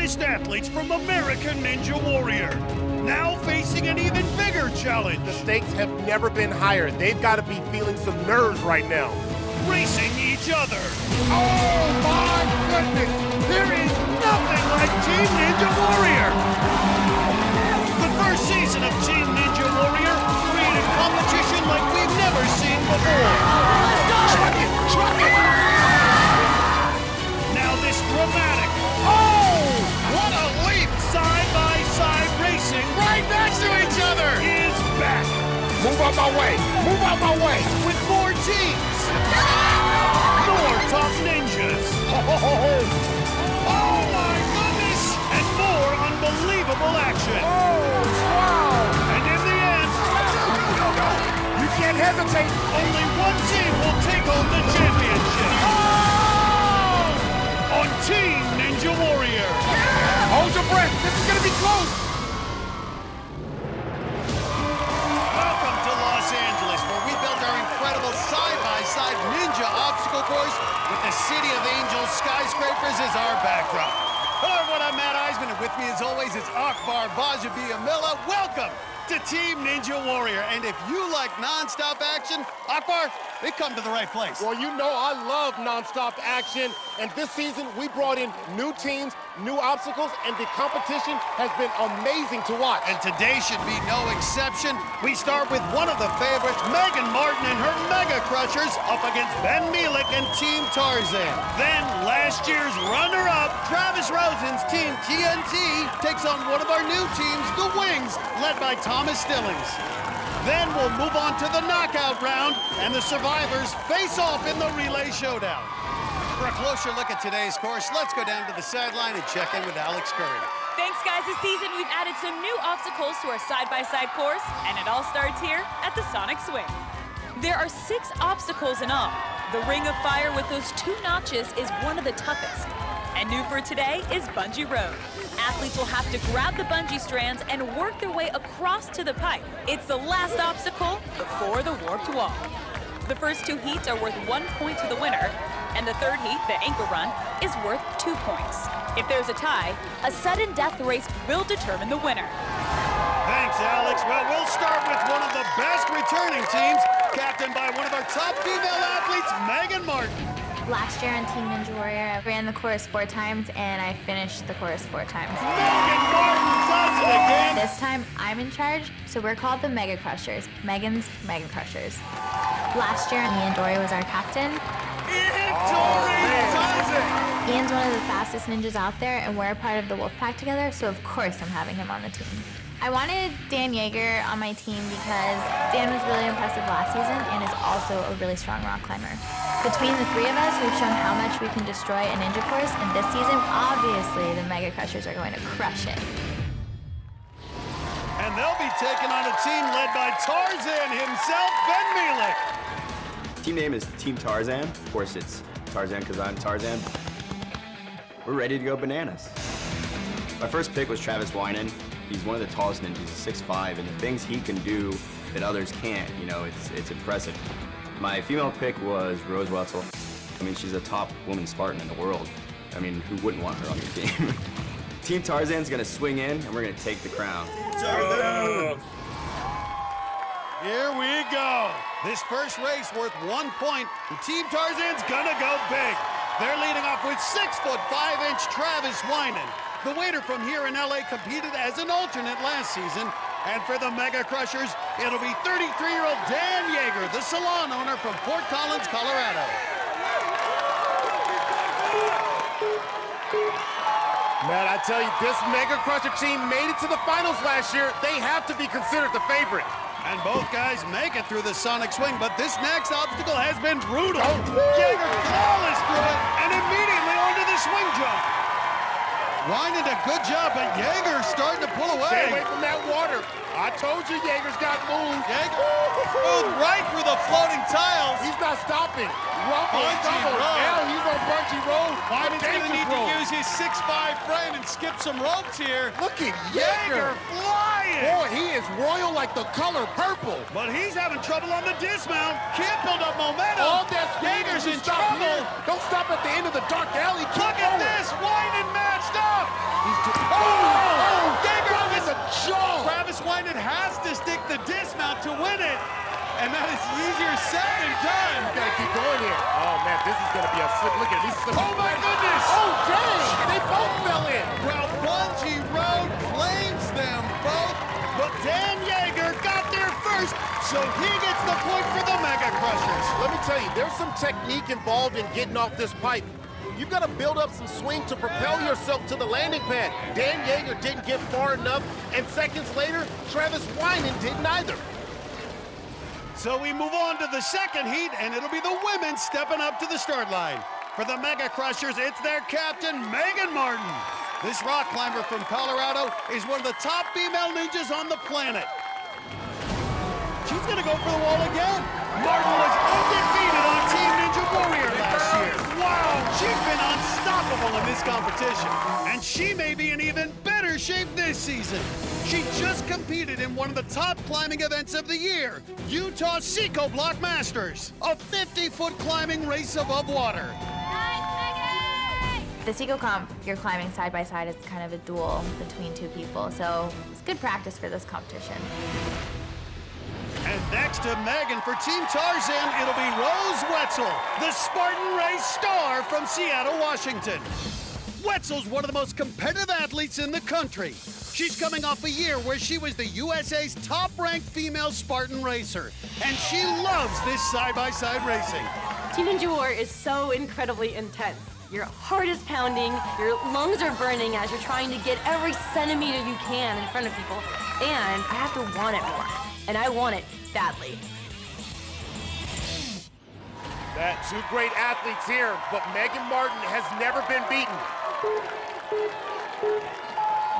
finest athletes from American Ninja Warrior, now facing an even bigger challenge. The stakes have never been higher. They've got to be feeling some nerves right now. Racing each other. Oh my goodness! There is nothing like Team Ninja Warrior. The first season of Team Ninja Warrior created competition like we've never seen before. Truck it! Truck it! Now this dramatic, What a leap! side-by-side racing Right next to each other! is back Move out my way! Move out my way! with more teams, more top ninjas, Oh my goodness! and more unbelievable action. Wow! And in the end, You can't hesitate! only one team will take home the championship. On Team Ninja Warrior. Hold your breath! This is gonna be close! Welcome to Los Angeles, where we built our incredible side-by-side ninja obstacle course with the City of Angels skyscrapers as our backdrop. Hello everyone, I'm Matt Eisman, and with me as always is Akbar Bajabiamila. Welcome to Team Ninja Warrior. And if you like non-stop action, Akbar, they've come to the right place. Well, you know I love non-stop action, and this season we brought in new teams, new obstacles, and the competition has been amazing to watch. And today should be no exception. We start with one of the favorites, Megan Martin and her Mega Crushers, up against Ben Mielek and Team Tarzan. Then, last year's runner-up, Travis Rosen's Team TNT, takes on one of our new teams, the Wings, led by Thomas Stillings. Then we'll move on to the knockout round, and the survivors face off in the relay showdown. For a closer look at today's course, let's go down to the sideline and check in with Alex Curry. Thanks, guys. This season, we've added some new obstacles to our side-by-side course, and it all starts here at the Sonic Swing. There are 6 obstacles in all. The Ring of Fire with those 2 notches is one of the toughest. And new for today is Bungee Road. Athletes will have to grab the bungee strands and work their way across to the pipe. It's the last obstacle before the warped wall. The first 2 heats are worth 1 point to the winner, and the third heat, the anchor run, is worth 2 points. If there's a tie, a sudden death race will determine the winner. Thanks, Alex. Well, we'll start with one of the best returning teams, captained by one of our top female athletes, Megan Martin. Last year on Team Ninja Warrior, I ran the course 4 times, and I finished the course 4 times. Megan Martin does it again. This time, I'm in charge, so we're called the Mega Crushers. Megan's Mega Crushers. Last year, Ian Dory was our captain. Ian Dory does it. Ian's one of the fastest ninjas out there, and we're a part of the Wolfpack together, so of course I'm having him on the team. I wanted Dan Yeager on my team because Dan was really impressive last season and is also a really strong rock climber. Between the 3 of us, we've shown how much we can destroy a ninja course, and this season, obviously, the Mega Crushers are going to crush it. And they'll be taking on a team led by Tarzan himself, Ben Mielek. Team name is Team Tarzan. Of course, it's Tarzan because I'm Tarzan. We're ready to go bananas. My first pick was Travis Winan. He's one of the tallest ninjas, he's 6'5", and the things he can do that others can't, you know, it's impressive. My female pick was Rose Wetzel. I mean, she's a top woman Spartan in the world. I mean, who wouldn't want her on your team? Team Tarzan's gonna swing in, and we're gonna take the crown. Tarzan! Here we go. This first race worth 1 point. The Team Tarzan's gonna go big. They're leading off with 6'5" Travis Winan. The waiter from here in LA competed as an alternate last season. And for the Mega Crushers, it'll be 33-year-old Dan Yeager, the salon owner from Fort Collins, Colorado. Man, I tell you, this Mega Crusher team made it to the finals last year. They have to be considered the favorite. And both guys make it through the Sonic Swing, but this next obstacle has been brutal. Yeager flawless through it, and immediately onto the swing jump. Winan did a good job, but Yeager starting to pull away. Stay away from that water. I told you Yeager's got moves. Yeager. Smooth right through the floating tiles. He's not stopping. Rumble, Bungee double. roll. Now he's on bungee roll. Wyman's going to need to roll. use his 6'5" frame and skip some ropes here. Look at Jaeger Jaeger. flying. Boy, he is royal like the color purple. But he's having trouble on the dismount. Can't build up momentum. All that speed Jaeger's is in stop trouble. here. Don't stop at the end of the dark alley. Keep Look at going. this. Wyman matched up. Jaeger Jaeger is a jaw. Travis Wyman has to stick the dismount to win it. And that is easier said than done. Gotta keep going here. Oh man, this is gonna be a slip. Look at this. Oh my goodness! Oh dang! They both fell in. Well, Bungee Road claims them both, but Dan Jaeger got there first, so he gets the point for the Mega Crushers. Let me tell you, there's some technique involved in getting off this pipe. You've got to build up some swing to propel yourself to the landing pad. Dan Jaeger didn't get far enough, and seconds later, Travis Wyman didn't either. So we move on to the second heat, and it'll be the women stepping up to the start line. For the Mega Crushers, it's their captain, Megan Martin. This rock climber from Colorado is one of the top female ninjas on the planet. She's gonna go for the wall again. Martin was undefeated on Team Ninja Warrior last year. Wow, she's been unstoppable in this competition. And she may be in even better shape this season. She just competed in one of the top climbing events of the year, Utah Seco Block Masters, a 50-foot climbing race above water. The Seco comp, you're climbing side by side. It's kind of a duel between two people, so it's good practice for this competition. And next to Megan for Team Tarzan, it'll be Rose Wetzel, the Spartan Race star from Seattle, Washington. Wetzel's one of the most competitive athletes in the country. She's coming off a year where she was the USA's top-ranked female Spartan racer, and she loves this side-by-side racing. Team Ninja War is so incredibly intense. Your heart is pounding, your lungs are burning as you're trying to get every centimeter you can in front of people, and I have to want it more, and I want it badly. Two great athletes here, but Megan Martin has never been beaten.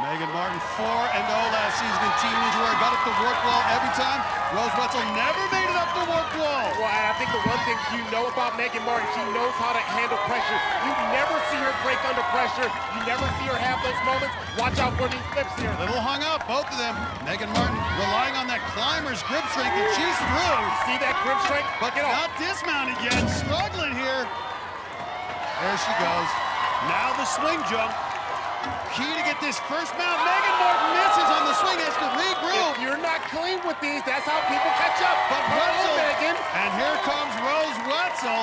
Megan Martin 4-0 last season in Team Ninja Warrior. Got up the warp wall every time. Rose Wetzel never made it up the warp wall. Well, I think the one thing you know about Megan Martin, she knows how to handle pressure. You never see her break under pressure. You never see her have those moments. Watch out for these flips here. Little hung up, both of them. Megan Martin relying on that climber's grip strength, and she's through. See that grip strength? But not dismounted yet, struggling here. There she goes. Now the swing jump. Key to get this first mount. Megan Martin misses on the swing, has to regroup. If you're not clean with these, that's how people catch up. But Wetzel, Megan. And here comes Rose Wetzel.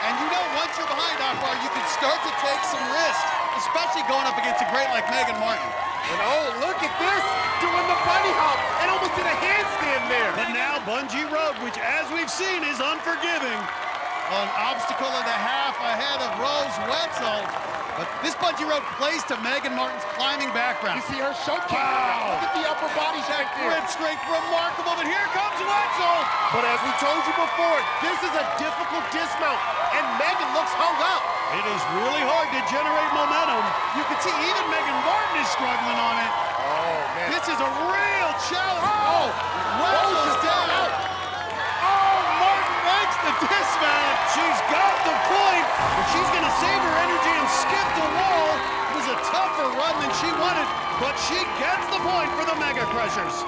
And you know, once you're behind that far, you can start to take some risks, especially going up against a great like Megan Martin. And oh, look at this, doing the bunny hop and almost did a handstand there. But now Bungee Road, which as we've seen is unforgiving. An obstacle and a half ahead of Rose Wetzel. But this Bungee Road plays to Megan Martin's climbing background. You see her showcase. Wow. Look at the upper body strength there. Grip strength remarkable, but here comes Wetzel. But as we told you before, this is a difficult dismount, and Megan looks hung up. It is really hard to generate momentum. You can see even Megan Martin is struggling on it. Oh, man. This is a real challenge. Oh, Wetzel's down. Oh, Martin makes the dismount. She's got the point, but she's going to save her energy and skip the wall. It was a tougher run than she wanted, but she gets the point for the Mega Crushers.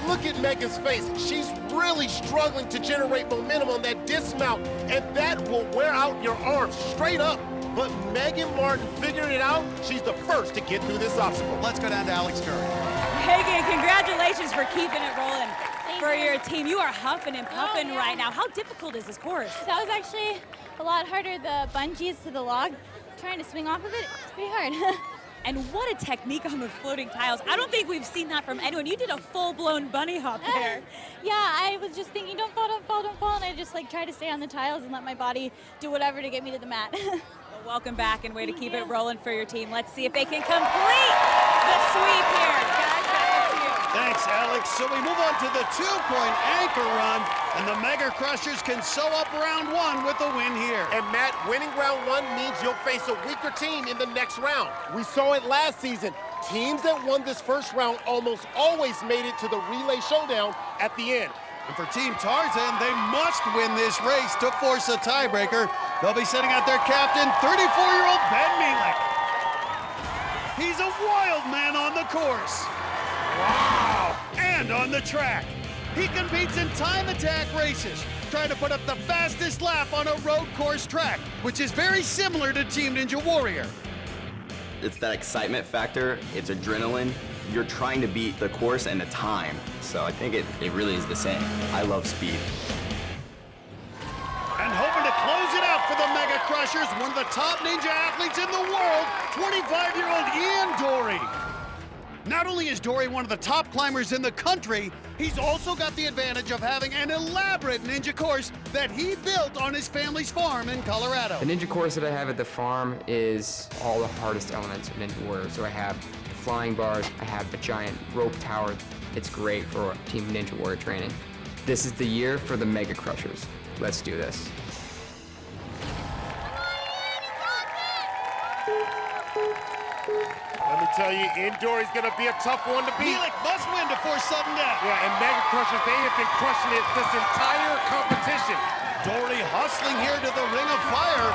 Look at Megan's face. She's really struggling to generate momentum on that dismount, and that will wear out your arms straight up. But Megan Martin figured it out. She's the first to get through this obstacle. Let's go down to Alex Curry. Megan, congratulations for keeping it rolling for your team. You are huffing and puffing right now. How difficult is this course? That was actually a lot harder. The bungees to the log, trying to swing off of it, it's pretty hard. And what a technique on the floating tiles. I don't think we've seen that from anyone. You did a full-blown bunny hop there. Yeah, I was just thinking, don't fall, don't fall, don't fall, and I just like try to stay on the tiles and let my body do whatever to get me to the mat. Well, welcome back and way to keep it rolling for your team. Let's see if they can complete the sweep here. Guys, back to you. Thanks, Alex. So we move on to the two-point anchor run, and the Mega Crushers can sew up round one with a win here. And Matt, winning round one means you'll face a weaker team in the next round. We saw it last season. Teams that won this first round almost always made it to the relay showdown at the end. And for Team Tarzan, they must win this race to force a tiebreaker. They'll be sending out their captain, 34-year-old Ben Mielek. He's a wild man on the course. Wow! And on the track. He competes in time attack races, trying to put up the fastest lap on a road course track, which is very similar to Team Ninja Warrior. It's that excitement factor, it's adrenaline. You're trying to beat the course and the time. So I think it really is the same. I love speed. And hoping to close it out for the Mega Crushers, one of the top ninja athletes in the world, 25-year-old Ian Dory. Not only is Dory one of the top climbers in the country, he's also got the advantage of having an elaborate ninja course that he built on his family's farm in Colorado. The ninja course that I have at the farm is all the hardest elements of Ninja Warrior. So I have the flying bars, I have the giant rope tower. It's great for Team Ninja Warrior training. This is the year for the Mega Crushers. Let's do this. Let me tell you, Dory's gonna be a tough one to beat. Mielek must win to force sudden death. Yeah, and Mega Crushers, they have been crushing it this entire competition. Dory hustling here to the ring of fire.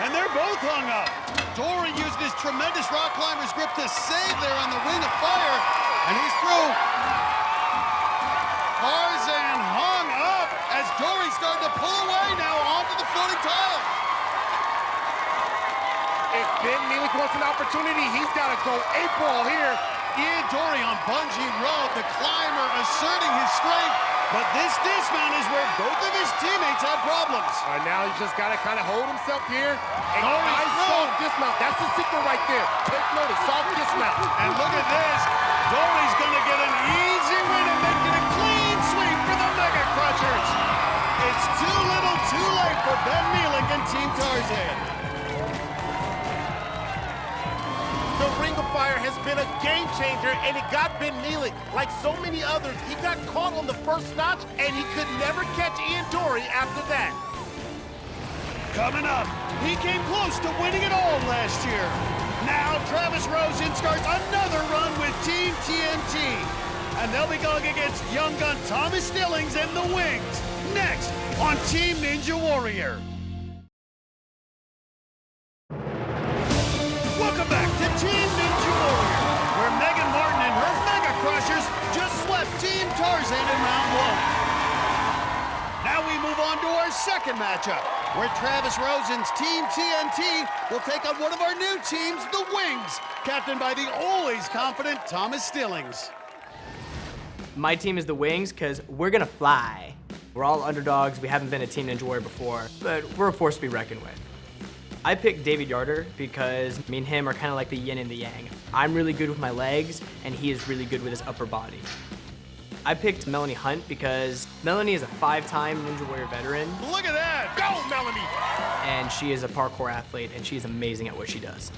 And they're both hung up. Dory used his tremendous rock climber's grip to save there on the ring of fire. And he's through. Tarzan hung up as Dory started to pull away now onto the floating tile. If Ben Mielek wants an opportunity, he's got to go ape-ball here. Ian Dory on bungee rope, the climber asserting his strength, but this dismount is where both of his teammates had problems. Now he's just got to kind of hold himself here. A Dory's nice soft dismount. That's the secret right there. Take notice, soft dismount. And look at this. Dory's going to get an easy win and make it a clean sweep for the Mega Crushers. It's too little, too late for Ben Mielek and Team Tarzan. The Ring of Fire has been a game changer, and it got Ben Mielek. Like so many others, he got caught on the first notch, and he could never catch Ian Dory after that. Coming up, he came close to winning it all last year. Now, Travis Rosen starts another run with Team TNT. And they'll be going against young gun Thomas Stillings and the Wings. Next on Team Ninja Warrior. Welcome back to Team Ninja Warrior, where Megan Martin and her Mega Crushers just swept Team Tarzan in round one. Now we move on to our second matchup, where Travis Rosen's Team TNT will take on one of our new teams, the Wings, captained by the always confident Thomas Stillings. My team is the Wings because we're gonna fly. We're all underdogs, we haven't been a Team Ninja Warrior before, but we're a force to be reckoned with. I picked David Yarder because me and him are kind of like the yin and the yang. I'm really good with my legs, and he is really good with his upper body. I picked Melanie Hunt because Melanie is a 5-time Ninja Warrior veteran. Look at that! Go, Melanie! And she is a parkour athlete, and she's amazing at what she does.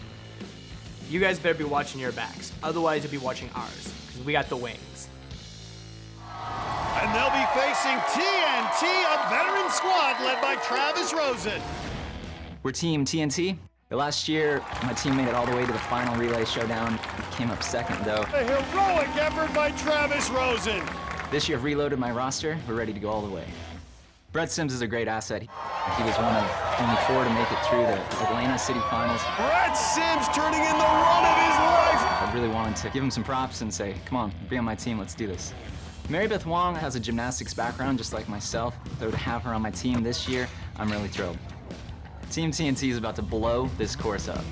You guys better be watching your backs, otherwise you'll be watching ours, because we got the Wings. And they'll be facing TNT, a veteran squad led by Travis Rosen. We're Team TNT. Last year, my team made it all the way to the final relay showdown. Came up second, though. A heroic effort by Travis Rosen. This year, I've reloaded my roster. We're ready to go all the way. Brett Sims is a great asset. He was one of only 4 to make it through the Atlanta City Finals. Brett Sims turning in the run of his life. I really wanted to give him some props and say, come on, be on my team, let's do this. Mary Beth Wong has a gymnastics background just like myself, so to have her on my team this year, I'm really thrilled. Team TNT is about to blow this course up.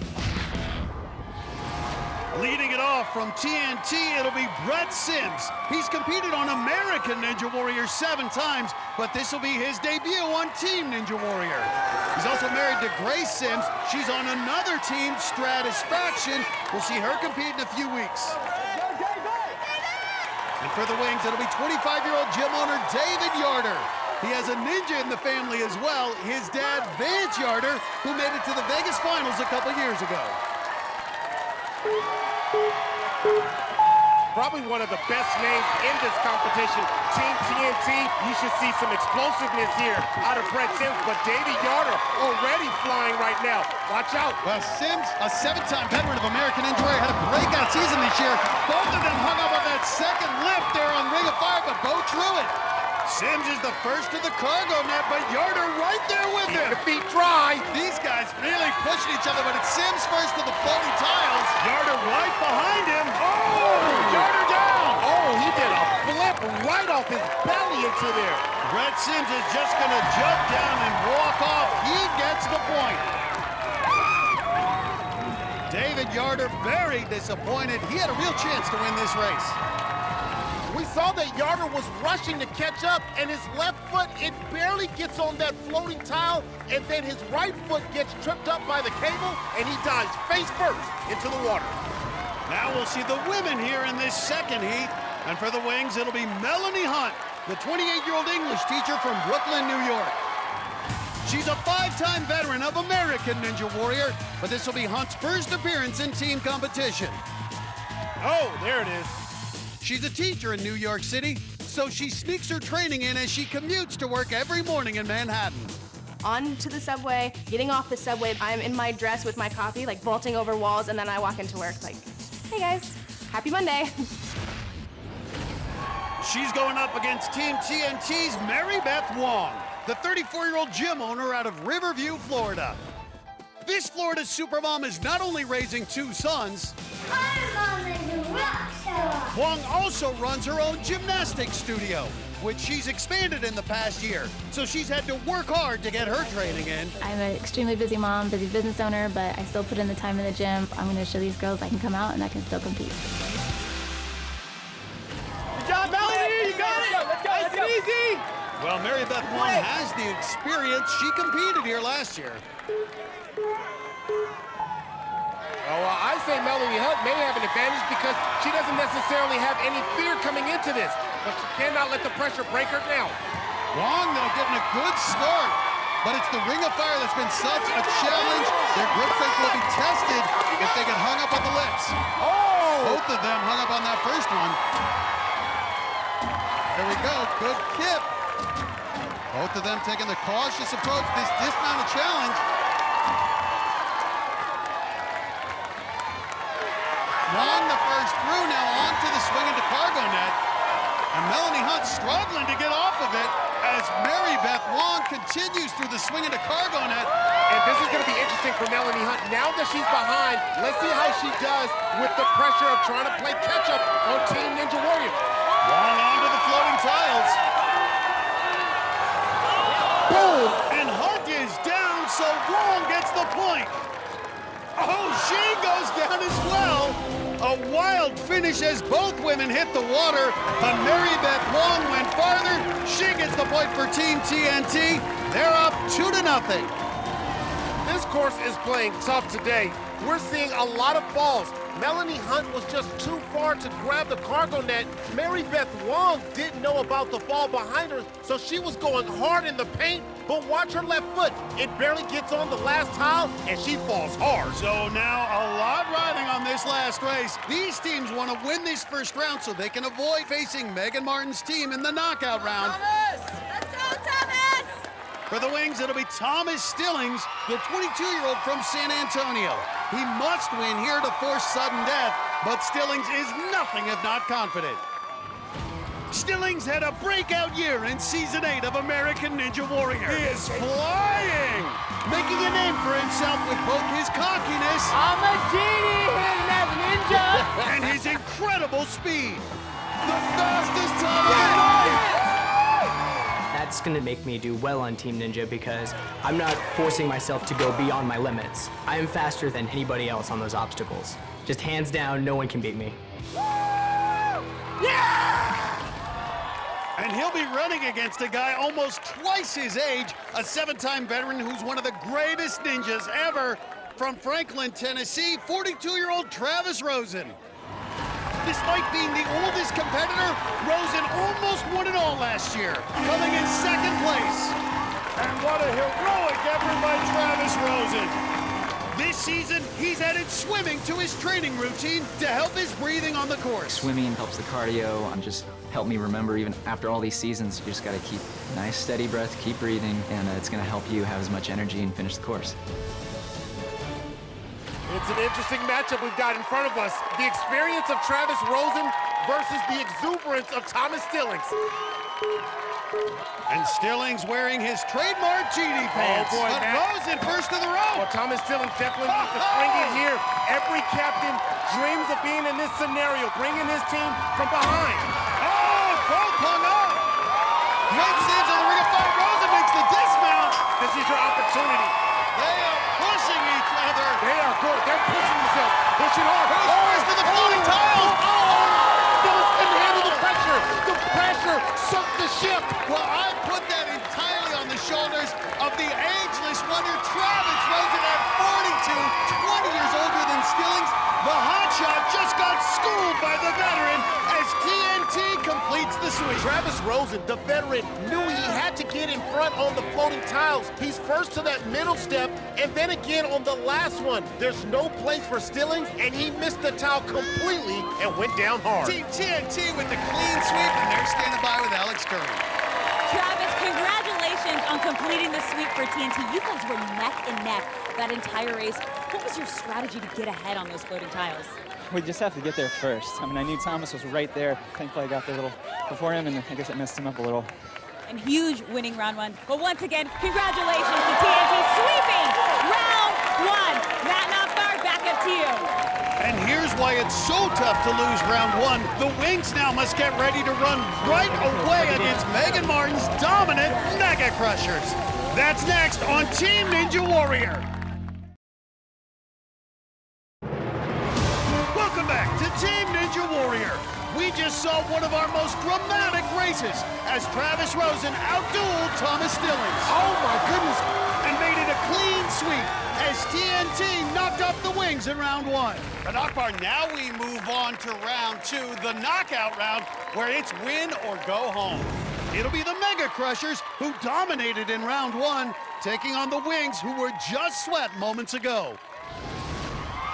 Leading it off from TNT, it'll be Brett Sims. He's competed on American Ninja Warrior 7 times, but this will be his debut on Team Ninja Warrior. He's also married to Grace Sims. She's on another team, Stratisfaction. We'll see her compete in a few weeks. And for the Wings, it'll be 25-year-old gym owner David Yarder. He has a ninja in the family as well, his dad, Vance Yarder, who made it to the Vegas Finals a couple years ago. Probably one of the best names in this competition. Team TNT, you should see some explosiveness here out of Brett Sims, but Davey Yarder already flying right now. Watch out. Well, Sims, a 7-time veteran of American Ninja Warrior, had a breakout season this year. Both of them hung up on that second lift there on Ring of Fire, but Bo drew it. Sims is the first to the cargo net, but Yarder right there with him. The feet dry. These guys really pushing each other, but it's Sims first to the floating tiles. Yarder right behind him. Oh, Yarder down. Oh, he did a flip right off his belly into there. Brett Sims is just going to jump down and walk off. He gets the point. David Yarder very disappointed. He had a real chance to win this race. We saw that Yarder was rushing to catch up, and his left foot, it barely gets on that floating tile, and then his right foot gets tripped up by the cable, and he dives face first into the water. Now we'll see the women here in this second heat, and for the wings, it'll be Melanie Hunt, the 28-year-old English teacher from Brooklyn, New York. She's a 5-time veteran of American Ninja Warrior, but this will be Hunt's first appearance in team competition. Oh, there it is. She's a teacher in New York City, so she sneaks her training in as she commutes to work every morning in Manhattan. On to the subway, getting off the subway, I'm in my dress with my coffee, like vaulting over walls, and then I walk into work like, hey guys, happy Monday. She's going up against Team TNT's Mary Beth Wong, the 34-year-old gym owner out of Riverview, Florida. This Florida supermom is not only raising 2 sons, Wong also runs her own gymnastics studio, which she's expanded in the past year. So she's had to work hard to get her training in. I'm an extremely busy mom, busy business owner, but I still put in the time in the gym. I'm going to show these girls I can come out and I can still compete. Good job, Melanie! You got it! Nice and easy! Well, Mary Beth Wong has the experience. She competed here last year. Oh, I say Melanie Hunt may have an advantage because she doesn't necessarily have any fear coming into this, but she cannot let the pressure break her down. Wong, though, getting a good start, but it's the Ring of Fire that's been such a challenge. Their grip strength will be tested if they get hung up on the lips. Oh! Both of them hung up on that first one. There we go, good kip. Both of them taking the cautious approach to this dismounted challenge. Wong the first through, now onto the swing into cargo net. And Melanie Hunt struggling to get off of it as Mary Beth Wong continues through the swing into cargo net. And this is going to be interesting for Melanie Hunt. Now that she's behind, let's see how she does with the pressure of trying to play catch-up on Team Ninja Warrior. Wong onto the floating tiles. Boom! And Hunt is down, so Wong gets the point. Oh, she goes down as well. A wild finish as both women hit the water, but Mary Beth Wong went farther. She gets the point for Team TNT. They're up 2-0. This course is playing tough today. We're seeing a lot of falls. Melanie Hunt was just too far to grab the cargo net. Mary Beth Wong didn't know about the fall behind her, so she was going hard in the paint, but watch her left foot. It barely gets on the last tile, and she falls hard. So now a lot riding on this last race. These teams want to win this first round so they can avoid facing Megan Martin's team in the knockout round. Thomas! Let's go, Thomas! For the wings, it'll be Thomas Stillings, the 22-year-old from San Antonio. He must win here to force sudden death, but Stillings is nothing if not confident. Stillings had a breakout year in Season 8 of American Ninja Warrior. He is flying, making a name for himself with both his cockiness I'm a genie hidden as a ninja! and his incredible speed. The fastest time of the night! That's gonna make me do well on Team Ninja because I'm not forcing myself to go beyond my limits. I am faster than anybody else on those obstacles. Just hands down, no one can beat me. And he'll be running against a guy almost twice his age, a 7-time veteran who's one of the greatest ninjas ever. From Franklin, Tennessee, 42-year-old Travis Rosen. Despite being the oldest competitor, Rosen almost won it all last year, coming in second place. And what a heroic effort by Travis Rosen. This season, he's added swimming to his training routine to help his breathing on the course. Swimming helps the cardio and just help me remember even after all these seasons, you just got to keep a nice steady breath, keep breathing, and it's going to help you have as much energy and finish the course. It's an interesting matchup we've got in front of us. The experience of Travis Rosen versus the exuberance of Thomas Stillings. And Stillings wearing his trademark GD pants. Oh boy, but Rosen first to the rope. Well, Thomas Stillings definitely needs to bring it here. Every captain dreams of being in this scenario, bringing his team from behind. Oh, both hung up. Great saves on the Ring of Fire. Rosen makes the dismount. This is your opportunity. They are pushing each other. They are good. They're pushing themselves. Pushing hard. Who's first to the floating tiles? Stillings couldn't handle the pressure. The pressure sunk the ship. Well, I put that entirely on the shoulders of the ageless wonder, Travis Rosen at 42, 20 years older than Stillings. The hotshot just got schooled by the veteran as TNT completes the sweep. Travis Rosen, the veteran, knew he had to get in front on the floating tiles. He's first to that middle step, and then again on the last one. There's no place for Stillings, and he missed the tile completely and went down hard. Team TNT with the clean sweep, and they're standing by with Alex Curry. Travis, congratulations on completing the sweep for TNT. You guys were neck and neck that entire race. What was your strategy to get ahead on those floating tiles? We just have to get there first. I mean, I knew Thomas was right there. Thankfully, I got there a little before him, and I guess it messed him up a little. And huge winning round one. But once again, congratulations to TNT sweeping round one. Matt Knopfart, back up to you. And here's why it's so tough to lose round one. The Wings now must get ready to run right away against Megan Martin's dominant Mega Crushers. That's next on Team Ninja Warrior. Welcome back to Team Ninja Warrior. We just saw one of our most dramatic races as Travis Rosen outdueled Thomas Stillings. Oh my goodness. And made it a clean sweep as TNT knocked off the Wings in round one. And Akbar, now we move on to round two, the knockout round, where it's win or go home. It'll be the Mega Crushers who dominated in round one, taking on the Wings who were just swept moments ago.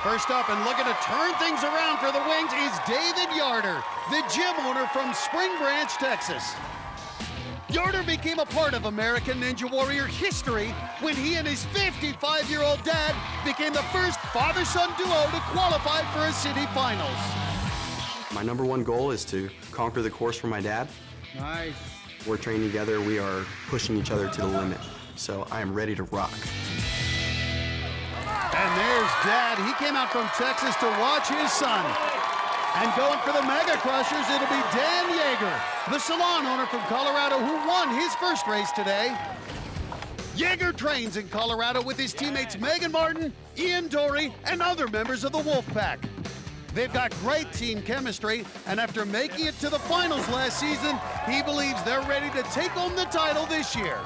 First up and looking to turn things around for the Wings is David Yarder, the gym owner from Spring Branch, Texas. Yarder became a part of American Ninja Warrior history when he and his 55-year-old dad became the first father-son duo to qualify for a city finals. My number one goal is to conquer the course for my dad. Nice. We're training together, we are pushing each other to the limit. So I am ready to rock. And there's Dad. He came out from Texas to watch his son. And going for the Mega Crushers, it'll be Dan Yeager, the salon owner from Colorado who won his first race today. Yeager trains in Colorado with his teammates Megan Martin, Ian Dory, and other members of the Wolfpack. They've got great team chemistry, and after making it to the finals last season, he believes they're ready to take home the title this year.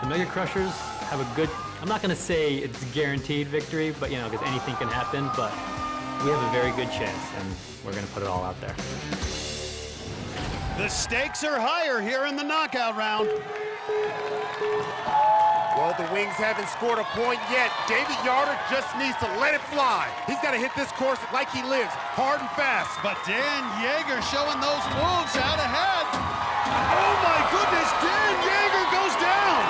The Mega Crushers have a good, I'm not going to say it's a guaranteed victory, but you know, because anything can happen, but we have a very good chance, and we're going to put it all out there. The stakes are higher here in the knockout round. Well, the Wings haven't scored a point yet. David Yarder just needs to let it fly. He's got to hit this course like he lives, hard and fast. But Dan Yeager showing those moves out ahead. Oh my goodness, Dan Yeager goes down.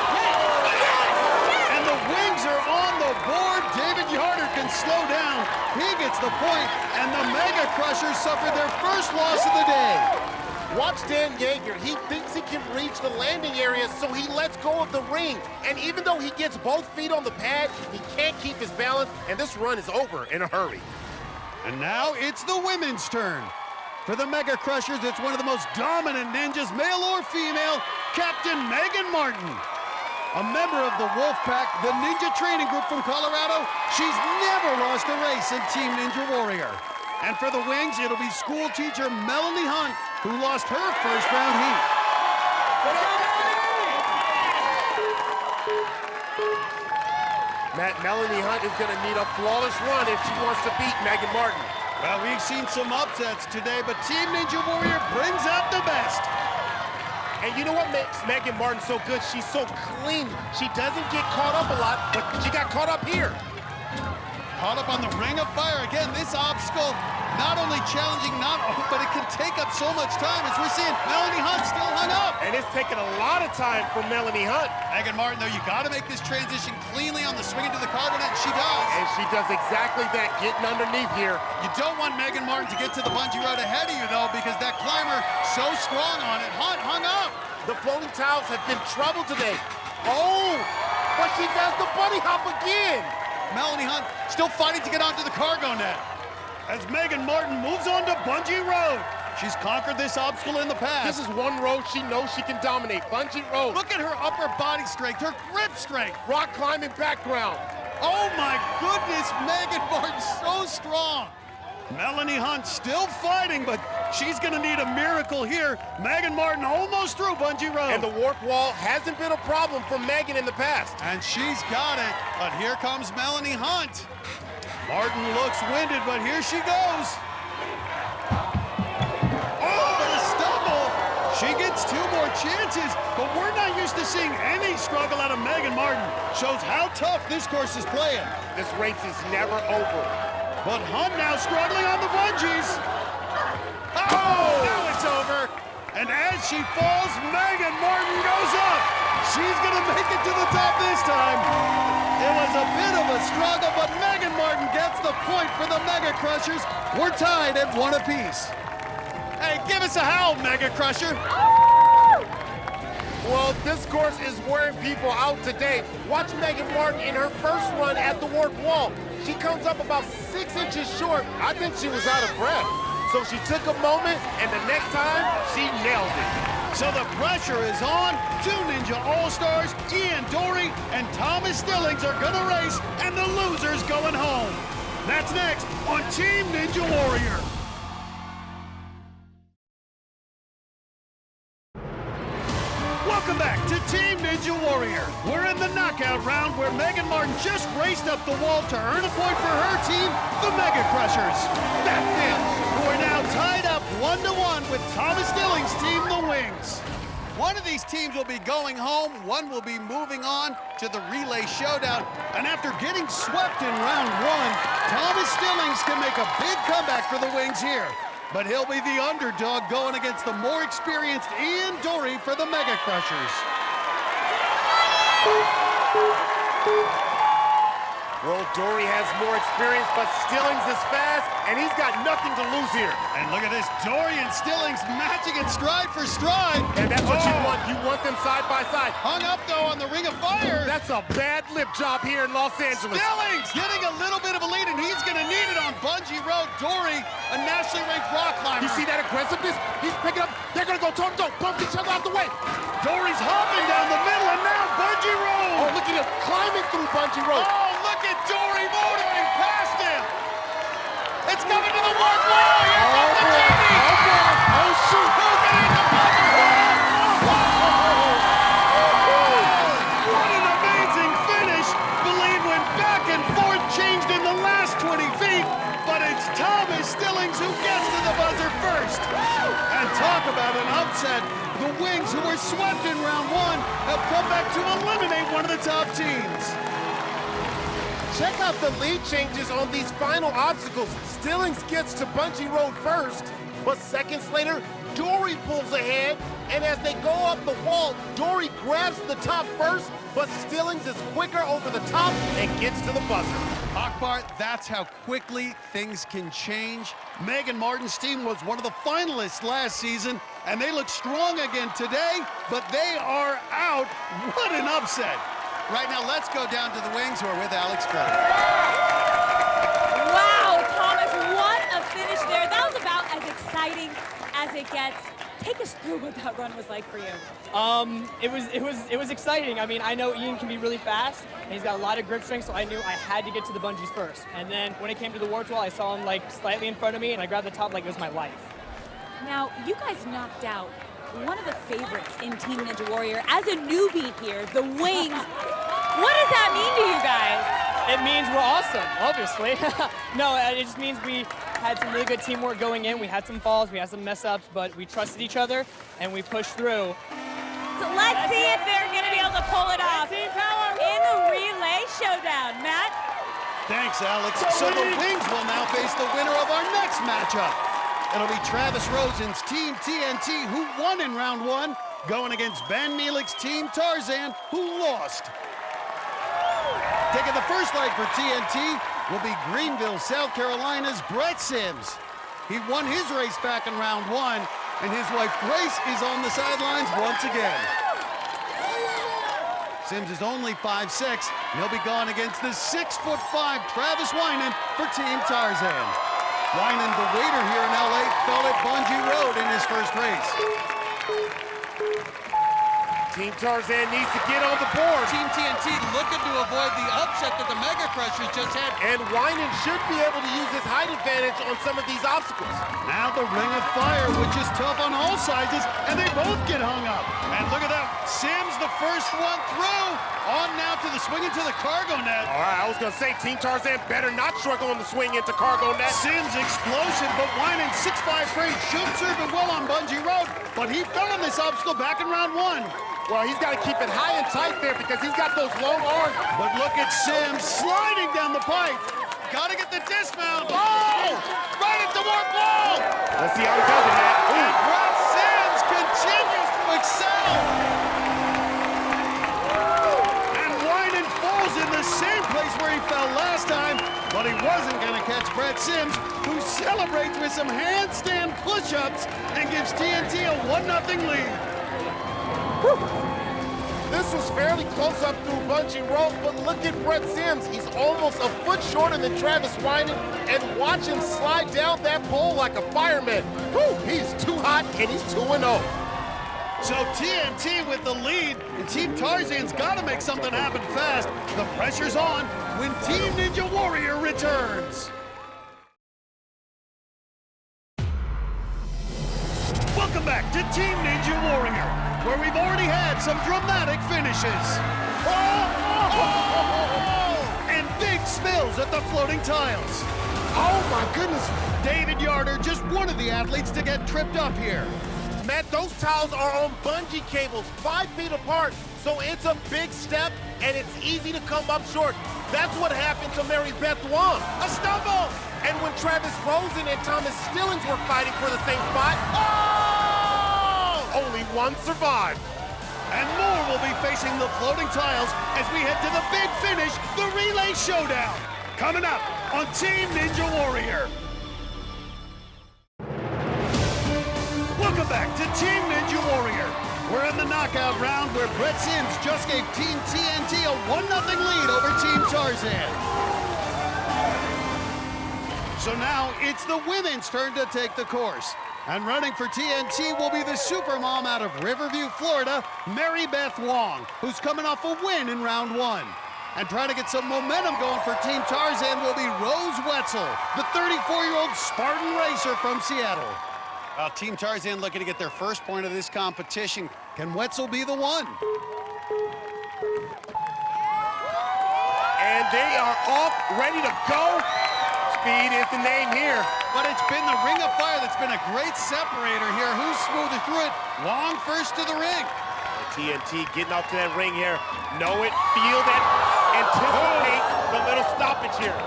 And the Wings are on the board. David Yarder can slow down. He gets the point, and the Mega Crushers suffer their first loss of the day. Watch Dan Yeager. He thinks he can reach the landing area, so he lets go of the ring. And even though he gets both feet on the pad, he can't keep his balance, and this run is over in a hurry. And now it's the women's turn. For the Mega Crushers, it's one of the most dominant ninjas, male or female, Captain Megan Martin. A member of the Wolfpack, the ninja training group from Colorado, she's never lost a race in Team Ninja Warrior. And for the Wings, it'll be school teacher Melanie Hunt, who lost her first round heat. Matt, Melanie Hunt is going to need a flawless run if she wants to beat Megan Martin. Well, we've seen some upsets today, but Team Ninja Warrior brings out the best. And you know what makes Megan Martin so good? She's so clean. She doesn't get caught up a lot, but she got caught up here. Caught up on the Ring of Fire. Again, this obstacle not only challenging, but it can take up so much time as we're seeing Melanie Hunt still hung up. And it's taken a lot of time for Melanie Hunt. Megan Martin, though, you got to make this transition cleanly on the swing into the cargo net, and she does. And she does exactly that, getting underneath here. You don't want Megan Martin to get to the bungee road ahead of you, though, because that climber so strong on it. Hunt hung up. The floating tiles have been trouble today. Oh, but she does the bunny hop again. Melanie Hunt still fighting to get onto the cargo net. As Megan Martin moves on to bungee road. She's conquered this obstacle in the past. This is one road she knows she can dominate, bungee road. Look at her upper body strength, her grip strength. Rock climbing background. Oh my goodness, Megan Martin so strong. Melanie Hunt still fighting, but she's gonna need a miracle here. Megan Martin almost through bungee road. And the warp wall hasn't been a problem for Megan in the past. And she's got it, but here comes Melanie Hunt. Martin looks winded, but here she goes. Oh, but a stumble. She gets 2 more chances, but we're not used to seeing any struggle out of Megan Martin. Shows how tough this course is playing. This race is never over. But Hunt now struggling on the bungees. Oh, now it's over. And as she falls, Megan Martin goes up. She's gonna make it to the top this time. It was a bit of a struggle, but Megan Martin gets the point for the Mega Crushers. We're tied at 1 apiece. Hey, give us a howl, Mega Crusher. Well, this course is wearing people out today. Watch Megan Martin in her first run at the warp wall. She comes up about 6 inches short. I think she was out of breath. So she took a moment, and the next time, she nailed it. So the pressure is on. 2 Ninja All-Stars, Ian Dory and Thomas Stillings are gonna race, and the loser's going home. That's next on Team Ninja Warrior. Welcome back to Team Ninja Warrior. We're in the knockout round where Megan Martin just raced up the wall to earn a point for her team, the Mega Crushers. That's it. We're now tied up 1-1 with Thomas Stillings' team, the Wings. One of these teams will be going home, one will be moving on to the relay showdown. And after getting swept in round 1, Thomas Stillings can make a big comeback for the Wings here. But he'll be the underdog going against the more experienced Ian Dory for the Mega Crushers. Well, Dory has more experience, but Stillings is fast, and he's got nothing to lose here. And look at this, Dory and Stillings matching it stride for stride. And that's what you want. You want them side by side. Hung up, though, on the Ring of Fire. That's a bad lip job here in Los Angeles. Stillings getting a little bit of a lead, and he's going to need it on bungee road. Dory, a nationally ranked rock climber. You see that aggressiveness? He's picking up. They're going to go toe-to-toe, bump each other out the way. Dory's hopping down the middle, and now bungee road. Oh, look at him climbing through bungee road. Oh, look at Dory motoring past him. It's coming to the warp wall. Here comes the genie. Oh, shoot. Moving into bungee road. What an amazing finish. The lead went back and forth, changed in the last 20 feet, but it's Thomas Stillings who gets to the buzzer first. And talk about an upset. The Wings, who were swept in round 1, have come back to eliminate one of the top teams. Check out the lead changes on these final obstacles. Stillings gets to bungee road first, but seconds later, Dory pulls ahead, and as they go up the wall, Dory grabs the top first, but Stillings is quicker over the top and gets to the buzzer. Akbar, that's how quickly things can change. Megan Martin's team was one of the finalists last season, and they look strong again today, but they are out. What an upset. Right now, let's go down to the Wings, who are with Alex Curry. Wow, Thomas, what a finish there. That was about as exciting as it gets. Take us through what that run was like for you. It was exciting. I mean, I know Ian can be really fast, and he's got a lot of grip strength, so I knew I had to get to the bungees first. And then when it came to the warp wall, I saw him like slightly in front of me, and I grabbed the top like it was my life. Now, you guys knocked out one of the favorites in Team Ninja Warrior. As a newbie here, the Wings, what does that mean to you guys? It means we're awesome, obviously. No, it just means we had some really good teamwork going in. We had some falls, we had some mess-ups, but we trusted each other, and we pushed through. Let's see if they're going to be able to pull it off in the relay showdown. Matt? Thanks, Alex. So the Wings will now face the winner of our next matchup. It'll be Travis Rosen's Team TNT, who won in round 1, going against Ben Mielik's Team Tarzan, who lost. Taking the first leg for TNT will be Greenville, South Carolina's Brett Sims. He won his race back in round 1, and his wife Grace is on the sidelines once again. Sims is only 5'6", and he'll be going against the 6'5" Travis Winan for Team Tarzan. Winan, the waiter here in LA, fell at Bungee Road in his first race. Team Tarzan needs to get on the board. Team TNT looking to avoid the upset that the Mega Crushers just had. And Winan should be able to use his height advantage on some of these obstacles. Now the Ring of Fire, which is tough on all sizes, and they both get hung up. And look at that, Sims the first one through. On now to the swing into the cargo net. All right, I was gonna say Team Tarzan better not struggle on the swing into cargo net. Sims explosive, but Winan 6'5" frame should serve him well on Bungee Road, but he fell on this obstacle back in round 1. Well, he's got to keep it high and tight there because he's got those long arms. But look at Sims sliding down the pipe. Got to get the dismount. Oh! Right at the warp wall! Let's see how he does it, Matt. And Brett Sims continues to excel. And Winan falls in the same place where he fell last time, but he wasn't going to catch Brett Sims, who celebrates with some handstand push-ups and gives TNT a 1-0 lead. This was fairly close up through Bungee Road, but look at Brett Sims. He's almost a foot shorter than Travis Winan, and watch him slide down that pole like a fireman. Whew, he's too hot, and he's 2-0. So TNT with the lead, and Team Tarzan's got to make something happen fast. The pressure's on when Team Ninja Warrior returns. Welcome back to Team Ninja Warrior, where we've already had some dramatic finishes. And big spills at the floating tiles. Oh my goodness. David Yarder, just one of the athletes to get tripped up here. Matt, those tiles are on bungee cables, 5 feet apart, so it's a big step, and it's easy to come up short. That's what happened to Mary Beth Wong. A stumble! And when Travis Rosen and Thomas Stillings were fighting for the same spot, only one survived. And more will be facing the floating tiles as we head to the big finish, the Relay Showdown. Coming up on Team Ninja Warrior. Welcome back to Team Ninja Warrior. We're in the knockout round where Brett Sims just gave Team TNT a 1-0 lead over Team Tarzan. So now it's the women's turn to take the course. And running for TNT will be the supermom out of Riverview, Florida, Mary Beth Wong, who's coming off a win in round 1. And trying to get some momentum going for Team Tarzan will be Rose Wetzel, the 34-year-old Spartan racer from Seattle. Team Tarzan looking to get their first point of this competition. Can Wetzel be the one? And they are off, ready to go. Speed is the name here. But it's been the Ring of Fire that's been a great separator here. Who's smoother through it? Wong first to the ring. TNT getting out to that ring here. Know it, feel that, anticipate the little stoppage here.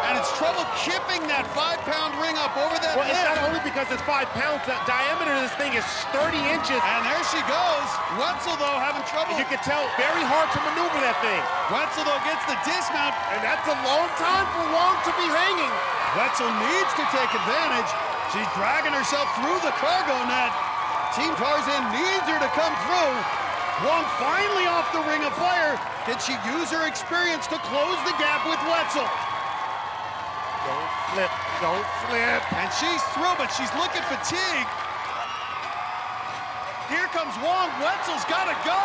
And it's trouble kipping that 5-pound ring up over that Well, lip. it's not only because it's 5 pounds. The diameter of this thing is 30 inches. And there she goes. Wetzel, though, having trouble. You can tell, very hard to maneuver that thing. Wetzel, though, gets the dismount. And that's a long time for Wong to be hanging. Wetzel needs to take advantage. She's dragging herself through the cargo net. Team Tarzan needs her to come through. Wong finally off the Ring of Fire. Can she use her experience to close the gap with Wetzel? Don't slip, don't slip. And she's through, but she's looking fatigued. Here comes Wong. Wetzel's got to go.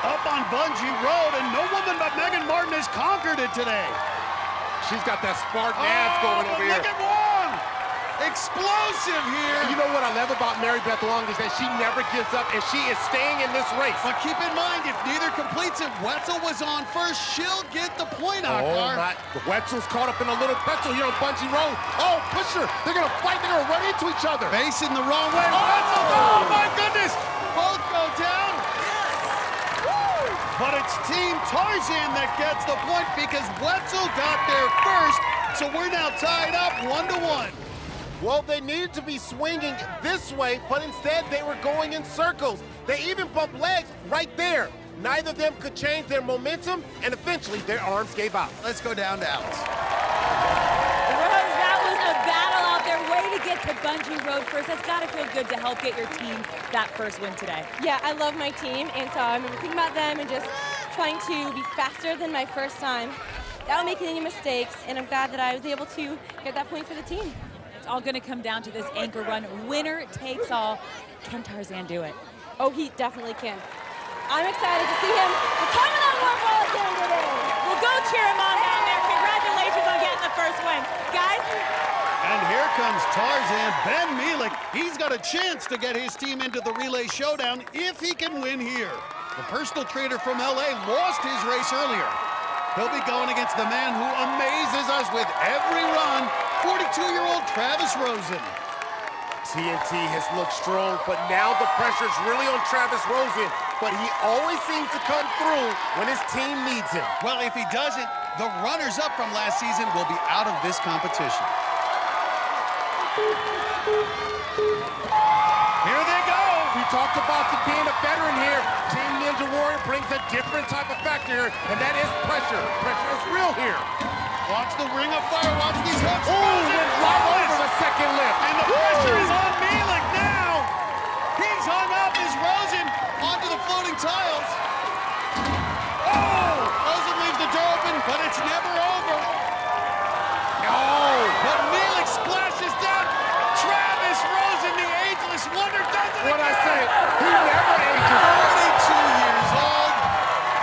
Up on Bungee Road, and no woman but Megan Martin has conquered it today. She's got that Spartan abs going over here. Look at Wong. Explosive here. You know what I love about Mary Beth Wong is that she never gives up, and she is staying in this race. But keep in mind, if neither completes it, Wetzel was on first, she'll get the point, Akbar. Wetzel's caught up in a little pretzel here on Bungee Road. Oh, push her. They're going to fight. They're going to run into each other. Facing the wrong way. Wetzel, oh my goodness. Both go down. Tarzan that gets the point because Wetzel got there first, so we're now tied up 1-1. Well, they needed to be swinging this way, but instead they were going in circles. They even bumped legs right there. Neither of them could change their momentum, and eventually their arms gave out. Let's go down to Alex. Rose, that was a battle out there. Way to get to Bungee Road first. That's got to feel good to help get your team that first win today. Yeah, I love my team, and so I remember thinking about them and just trying to be faster than my first time without making any mistakes, and I'm glad that I was able to get that point for the team. It's all going to come down to this anchor run. Winner takes all. Can Tarzan do it? Oh, he definitely can. I'm excited to see him the time of that one ball again today. We'll go cheer him on down there. Congratulations on getting the first win. Guys. And here comes Tarzan. Ben Mielek, he's got a chance to get his team into the relay showdown if he can win here. The personal trainer from LA lost his race earlier. He'll be going against the man who amazes us with every run, 42-year-old Travis Rosen. TNT has looked strong, but now the pressure's really on Travis Rosen, but he always seems to come through when his team needs him. Well, if he doesn't, the runners-up from last season will be out of this competition. Here they go. We talked about being a veteran here. Team Ninja Warrior brings a different type of factor here, and that is pressure. Pressure is real here. Watch the ring of fire, watch these hooks. Oh, went right over the second lift. And the pressure is on Mielek now. He's hung up as Rosen onto the floating tiles. Oh! Rosen leaves the door open, but it's never over. Oh! But Mielek splashes down. Travis Rosen, the ageless wonder, does it What'd I again. say? He never ages. 42 years old,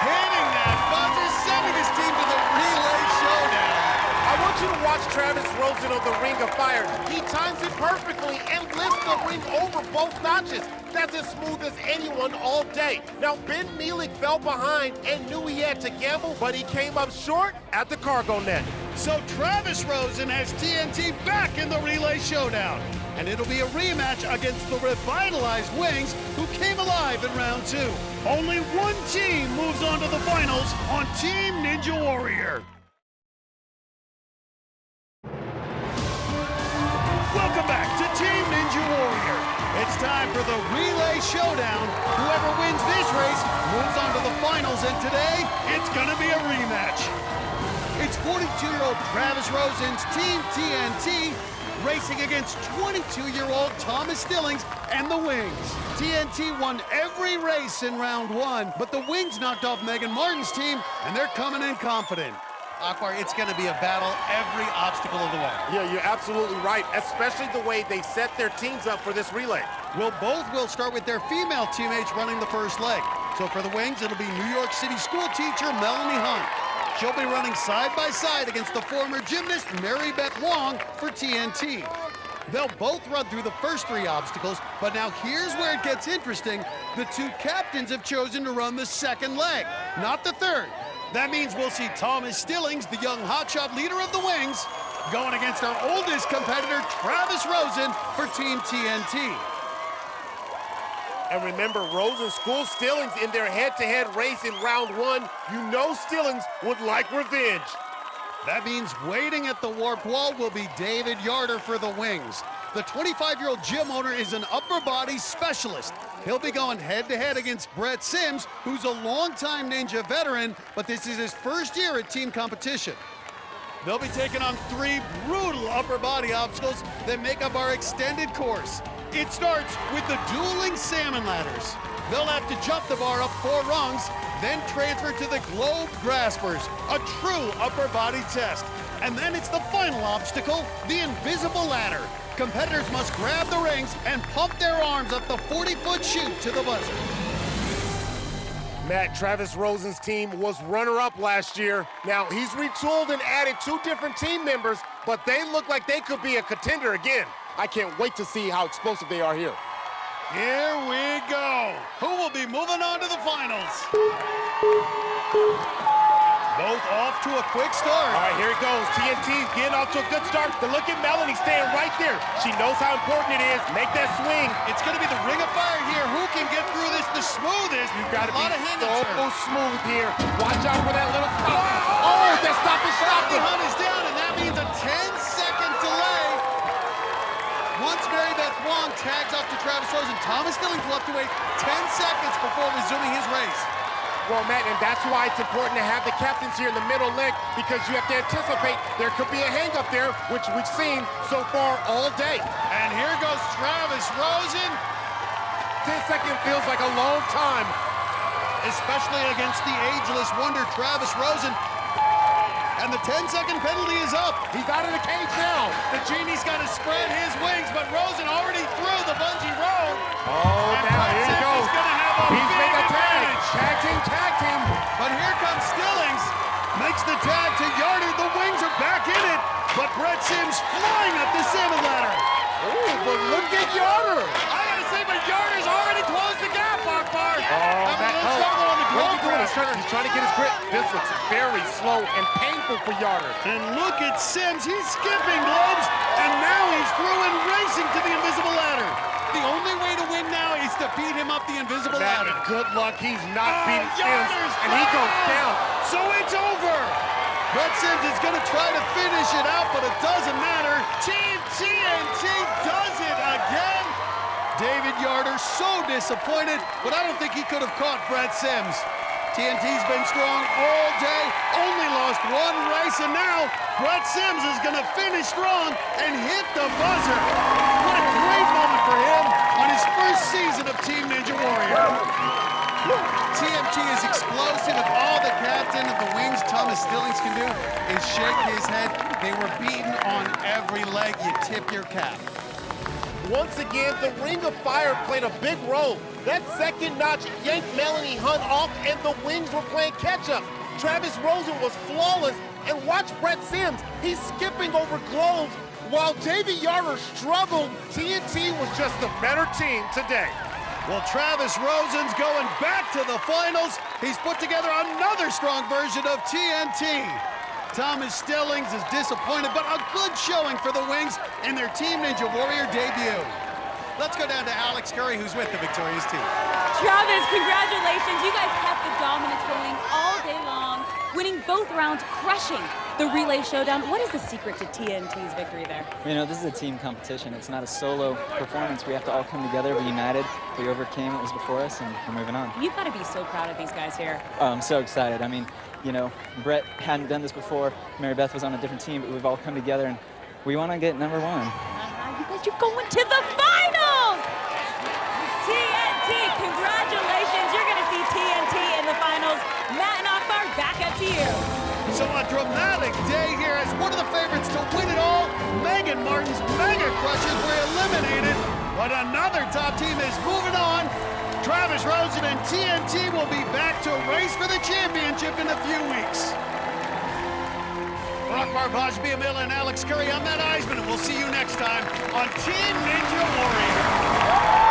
hitting that buzzer, sending his team to the relay showdown. I want you to watch Travis Rosen on the Ring of Fire. He times it perfectly and lifts the ring over both notches. That's as smooth as anyone all day. Now, Ben Mielek fell behind and knew he had to gamble, but he came up short at the cargo net. So Travis Rosen has TNT back in the relay showdown. And it'll be a rematch against the revitalized Wings, who came alive in round 2. Only one team moves on to the finals on Team Ninja Warrior. Welcome back to Team Ninja Warrior. It's time for the relay showdown. Whoever wins this race moves on to the finals, and today it's gonna be a rematch. It's 42-year-old Travis Rosen's Team TNT racing against 22-year-old Thomas Stillings and the Wings. TNT won every race in round 1, but the Wings knocked off Megan Martin's team, and they're coming in confident. Akbar, it's going to be a battle every obstacle of the way. Yeah, you're absolutely right, especially the way they set their teams up for this relay. Well, both will start with their female teammates running the first leg. So for the Wings, it'll be New York City school teacher Melanie Hunt. She'll be running side by side against the former gymnast Mary Beth Wong for TNT. They'll both run through the first 3 obstacles, but now here's where it gets interesting. The 2 captains have chosen to run the second leg, not the third. That means we'll see Thomas Stillings, the young hotshot leader of the Wings, going against our oldest competitor, Travis Rosen, for Team TNT. And remember, Rosen schooled Stillings in their head-to-head race in round 1. You know Stillings would like revenge. That means waiting at the warped wall will be David Yarder for the Wings. The 25-year-old gym owner is an upper body specialist. He'll be going head-to-head against Brett Sims, who's a longtime Ninja veteran, but this is his first year at team competition. They'll be taking on 3 brutal upper body obstacles that make up our extended course. It starts with the dueling salmon ladders. They'll have to jump the bar up 4 rungs, then transfer to the globe graspers, a true upper body test. And then it's the final obstacle, the invisible ladder. Competitors must grab the rings and pump their arms up the 40-foot chute to the buzzer. Matt, Travis Rosen's team was runner-up last year. Now, he's retooled and added 2 different team members, but they look like they could be a contender again. I can't wait to see how explosive they are here. Here we go. Who will be moving on to the finals? Both off to a quick start. All right, here it goes. TNT's getting off to a good start. But look at Melanie staying right there. She knows how important it is. Make that swing. It's going to be the Ring of Fire here. Who can get through this the the smoothest. You got to be so turn. smooth here. Watch out for that little stop. Oh, that stop is stopping. Hunt is down, and that means a 10-second delay. Once Mary Beth Wong tags up to Travis Rosen, Thomas Stillings will have to wait 10 seconds before resuming his race. Well, Matt, and that's why it's important to have the captains here in the middle leg, because you have to anticipate there could be a hang-up there, which we've seen so far all day. And here goes Travis Rosen. 10 seconds feels like a long time. Especially against the ageless wonder, Travis Rosen. And the 10-second penalty is up. He's out of the cage now. The genie's got to spread his wings, but Rosen already threw the bungee rope. Oh, now here he goes. He's made a tag. Tag team. But here comes Stillings. Makes the tag to Yarder. The wings are back in it. But Brett Sims flying up the salmon ladder. Oh, but look at Yarder. I gotta say, but Yarder's already closed the gap, Akbar. Oh, he's trying to get his grip. This looks very slow and painful for Yarder. And look at Sims. He's skipping globes, and now he's through and racing to the invisible ladder. The only way to win now is to beat him up the invisible ladder. Good luck. He's not beating Sims, and he goes down. So it's over. Brett Sims is going to try to finish it out, but it doesn't matter. Team TNT does it again. David Yarder so disappointed, but I don't think he could have caught Brett Sims. TNT's been strong all day, only lost one race, and now Brett Sims is going to finish strong and hit the buzzer. What a great moment for him on his first season of Team Ninja Warrior. TNT is explosive, and all the captain of the Wings, Thomas Stillings, can do is shake his head. They were beaten on every leg. You tip your cap. Once again, the Ring of Fire played a big role. That second notch yanked Melanie Hunt off, and the Wings were playing catch-up. Travis Rosen was flawless, and watch Brett Sims. He's skipping over globes. While Davey Yarder struggled, TNT was just the better team today. Well, Travis Rosen's going back to the finals. He's put together another strong version of TNT. Thomas Stillings is disappointed, but a good showing for the Wings in their Team Ninja Warrior debut. Let's go down to Alex Curry, who's with the victorious team. Travis, congratulations. You guys kept the dominance going all day long, winning both rounds, crushing the relay showdown. What is the secret to TNT's victory there? You know, this is a team competition. It's not a solo performance. We have to all come together, be united. We overcame what was before us, and we're moving on. You've got to be so proud of these guys here. Oh, I'm so excited. I mean, you know, Brett hadn't done this before. Mary Beth was on a different team, but we've all come together, and we want to get #1. You guys, you're going to the finals! TNT, congratulations. You're going to see TNT in the finals. Matt and Akbar, back up to you. So a dramatic day here as one of the favorites to win it all. Megan Martin's Mega Crushers were eliminated, but another top team is moving on. Travis Rosen and TNT will be back to race for the championship in a few weeks. For Akbar Bajbiyamila and Alex Curry, I'm Matt Eisman, and we'll see you next time on Team Ninja Warrior.